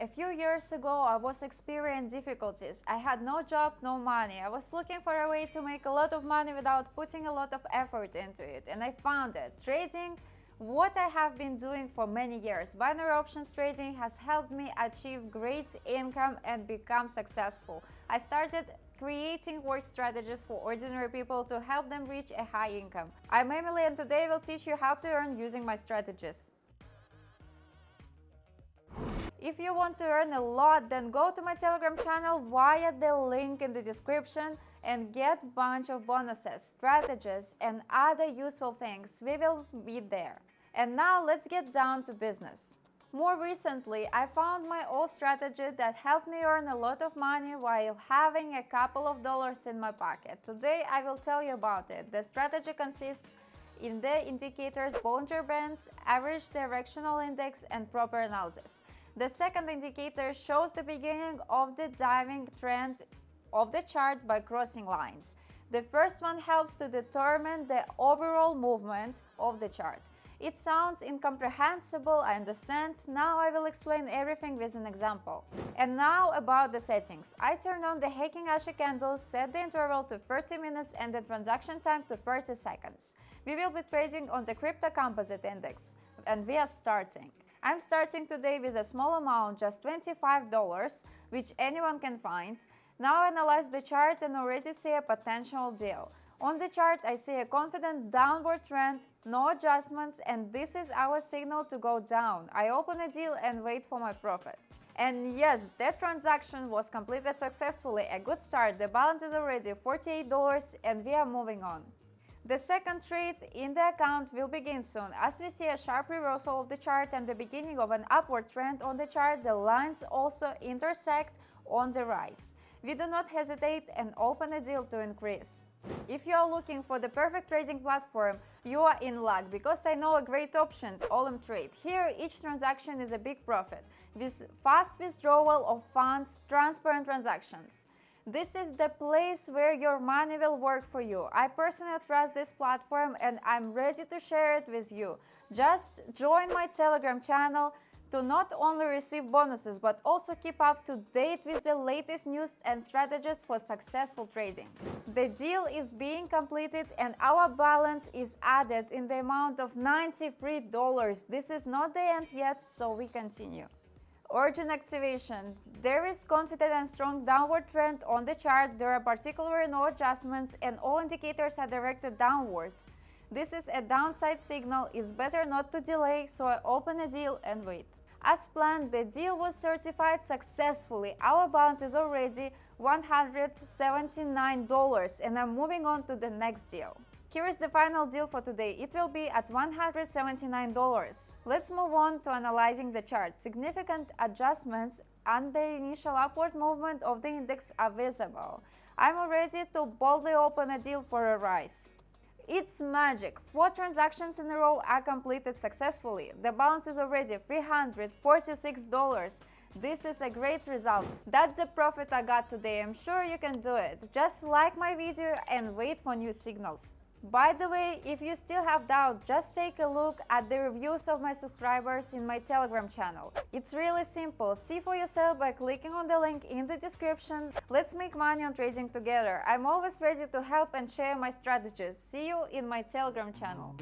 A few years ago, I was experiencing difficulties. I had no job, no money. I was looking for a way to make a lot of money without putting a lot of effort into it, and I found it. Trading, what I have been doing for many years. Binary options trading has helped me achieve great income and become successful. I started creating work strategies for ordinary people to help them reach a high income. I'm Emily, and today I will teach you how to earn using my strategies. If you want to earn a lot, then go to my Telegram channel via the link in the description and get a bunch of bonuses, strategies, and other useful things. We will be there. And now let's get down to business. More recently, I found my old strategy that helped me earn a lot of money while having a couple of dollars in my pocket. Today I will tell you about it. The strategy consists in the indicators Bollinger Bands, average directional index, and proper analysis. The second indicator shows the beginning of the diving trend of the chart by crossing lines. The first one helps to determine the overall movement of the chart. It sounds incomprehensible, I understand. Now I will explain everything with an example. And now about the settings. I turn on the Heikin-Ashi candles, set the interval to 30 minutes and the transaction time to 30 seconds. We will be trading on the crypto composite index, and we are starting. I'm starting today with a small amount, just $25, which anyone can find. Now I analyze the chart and already see a potential deal. On the chart, I see a confident downward trend, no adjustments, and this is our signal to go down. I open a deal and wait for my profit. And yes, that transaction was completed successfully. A good start. The balance is already $48 and we are moving on. The second trade in the account will begin soon. As we see a sharp reversal of the chart and the beginning of an upward trend on the chart, the lines also intersect on the rise. We do not hesitate and open a deal to increase. If you are looking for the perfect trading platform, you are in luck, because I know a great option, Olem Trade. Here, each transaction is a big profit, with fast withdrawal of funds, transparent transactions. This is the place where your money will work for you. I personally trust this platform and I'm ready to share it with you. Just join my Telegram channel to not only receive bonuses but also keep up to date with the latest news and strategies for successful trading. The deal is being completed and our balance is added in the amount of $93. This is not the end yet, so we continue. Origin activation. There is confident and strong downward trend on the chart. There are particularly no adjustments and all indicators are directed downwards. This is a downside signal. It's better not to delay, so I open a deal and wait. As planned, the deal was certified successfully. Our balance is already $179 and I'm moving on to the next deal. Here is the final deal for today. It will be at $179. Let's move on to analyzing the chart. Significant adjustments and the initial upward movement of the index are visible. I'm ready to boldly open a deal for a rise. It's magic. 4 transactions in a row are completed successfully. The balance is already $346. This is a great result. That's the profit I got today. I'm sure you can do it. Just like my video and wait for new signals. By the way, if you still have doubt, just take a look at the reviews of my subscribers in my Telegram channel. It's really simple. See for yourself by clicking on the link in the description. Let's make money on trading together. I'm always ready to help and share my strategies. See you in my Telegram channel.